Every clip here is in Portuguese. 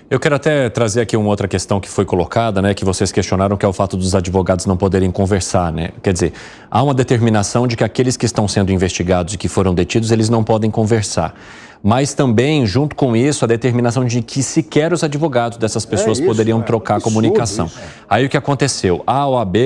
Eu quero até trazer aqui uma outra questão que foi colocada, né, que vocês questionaram, que é o fato dos advogados não poderem conversar, né? Quer dizer, há uma determinação de que aqueles que estão sendo investigados e que foram detidos, eles não podem conversar. Mas também, junto com isso, a determinação de que sequer os advogados dessas pessoas poderiam trocar comunicação. Aí o que aconteceu? A OAB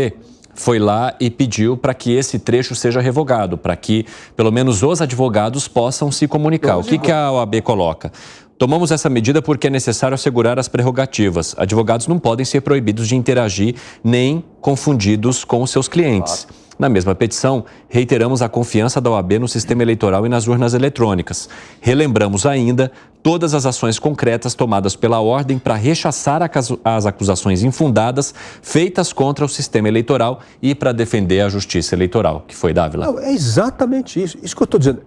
foi lá e pediu para que esse trecho seja revogado, para que pelo menos os advogados possam se comunicar. O que a OAB coloca? Tomamos essa medida porque é necessário assegurar as prerrogativas. Advogados não podem ser proibidos de interagir nem confundidos com os seus clientes. Na mesma petição, reiteramos a confiança da OAB no sistema eleitoral e nas urnas eletrônicas. Relembramos ainda todas as ações concretas tomadas pela ordem para rechaçar as acusações infundadas feitas contra o sistema eleitoral e para defender a justiça eleitoral, que foi, Dávila. Não, é exatamente isso. Isso que eu estou dizendo.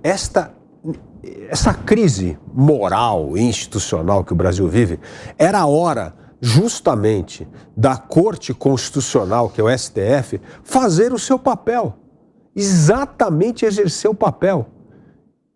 Essa crise moral e institucional que o Brasil vive, era a hora justamente da Corte Constitucional, que é o STF, fazer o seu papel. Exatamente exercer o papel.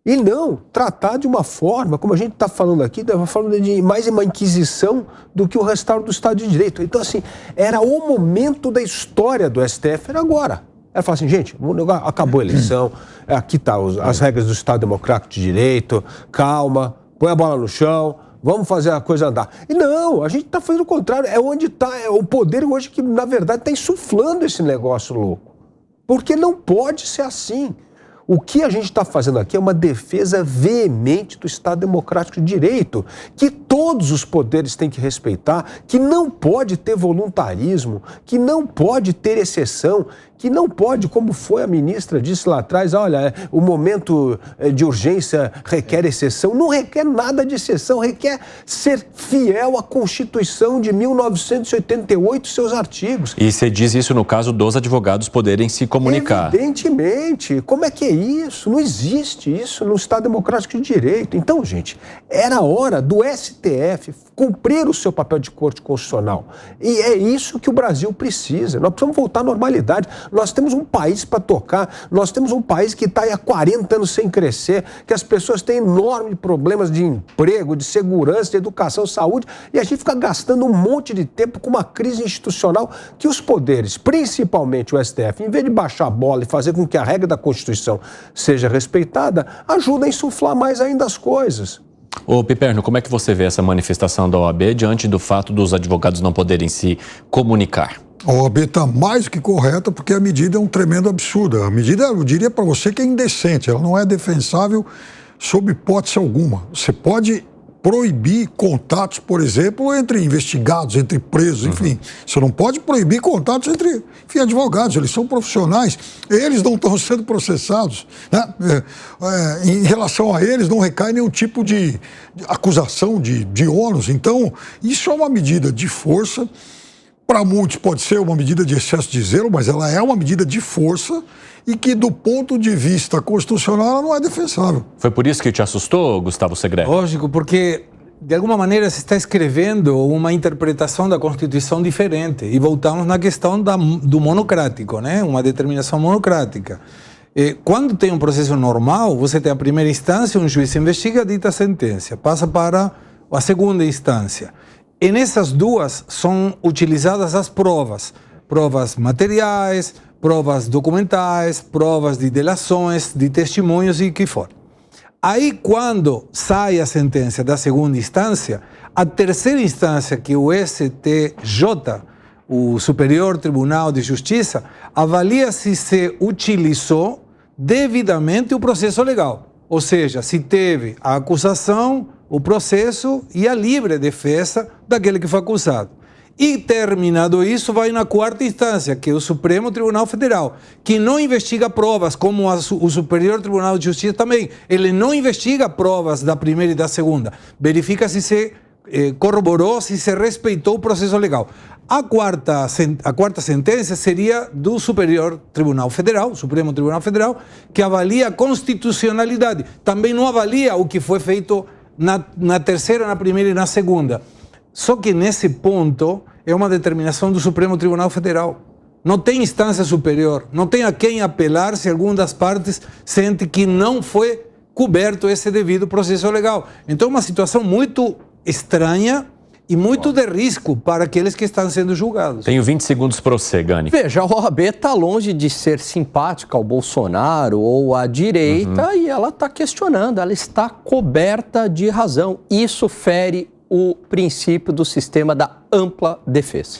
E não tratar de uma forma, como a gente está falando aqui, falando de mais uma inquisição do que o restauro do Estado de Direito. Então, assim, era o momento da história do STF, era agora. Ela fala assim, gente, acabou a eleição, aqui está as regras do Estado Democrático de Direito, calma, põe a bola no chão, vamos fazer a coisa andar. E não, a gente está fazendo o contrário, é onde está o poder hoje que, na verdade, está insuflando esse negócio louco. Porque não pode ser assim. O que a gente está fazendo aqui é uma defesa veemente do Estado Democrático de Direito, que todos os poderes têm que respeitar, que não pode ter voluntarismo, que não pode ter exceção, que não pode, como foi a ministra disse lá atrás, olha, o momento de urgência requer exceção. Não requer nada de exceção, requer ser fiel à Constituição de 1988, seus artigos. E você diz isso no caso dos advogados poderem se comunicar. Evidentemente. Como é que é isso? Não existe isso no Estado Democrático de Direito. Então, gente, era hora do STF cumprir o seu papel de Corte Constitucional. E é isso que o Brasil precisa. Nós precisamos voltar à normalidade. Nós temos um país para tocar, nós temos um país que está há 40 anos sem crescer, que as pessoas têm enormes problemas de emprego, de segurança, de educação, saúde, e a gente fica gastando um monte de tempo com uma crise institucional que os poderes, principalmente o STF, em vez de baixar a bola e fazer com que a regra da Constituição seja respeitada, ajuda a insuflar mais ainda as coisas. Ô Piperno, como é que você vê essa manifestação da OAB diante do fato dos advogados não poderem se comunicar? A OAB está mais que correta porque a medida é um tremendo absurdo. A medida, eu diria para você que é indecente, ela não é defensável sob hipótese alguma. Você pode proibir contatos, por exemplo, entre investigados, entre presos, enfim. Você não pode proibir contatos entre, enfim, advogados, eles são profissionais, eles não estão sendo processados, né? Em relação a eles não recai nenhum tipo de acusação de ônus. Então, isso é uma medida de força. Para muitos pode ser uma medida de excesso de zelo, mas ela é uma medida de força e que, do ponto de vista constitucional, ela não é defensável. Foi por isso que te assustou, Gustavo Segré? Lógico, porque, de alguma maneira, se está escrevendo uma interpretação da Constituição diferente. E voltamos na questão do monocrático, né? Uma determinação monocrática. Quando tem um processo normal, você tem a primeira instância, um juiz investiga, dita a sentença, passa para a segunda instância. E nessas duas são utilizadas as provas materiais, provas documentais, provas de delações, de testemunhos e o que for. Aí, quando sai a sentença da segunda instância, a terceira instância, que é o STJ, o Superior Tribunal de Justiça, avalia se se utilizou devidamente o processo legal. Ou seja, se teve a acusação, o processo e a livre defesa daquele que foi acusado. E, terminado isso, vai na quarta instância, que é o Supremo Tribunal Federal, que não investiga provas, como o Superior Tribunal de Justiça também. Ele não investiga provas da primeira e da segunda. Verifica se se corroborou, se se respeitou o processo legal. A quarta sentença seria do Superior Tribunal Federal, Supremo Tribunal Federal, que avalia a constitucionalidade. Também não avalia o que foi feito na terceira, na primeira e na segunda. Só que nesse ponto é uma determinação do Supremo Tribunal Federal. Não tem instância superior, não tem a quem apelar se alguma das partes sente que não foi coberto esse devido processo legal. Então é uma situação muito estranha e muito de risco para aqueles que estão sendo julgados. Tenho 20 segundos para você, Gani. Veja, a OAB está longe de ser simpática ao Bolsonaro ou à direita e ela está questionando, ela está coberta de razão. Isso fere o princípio do sistema da ampla defesa.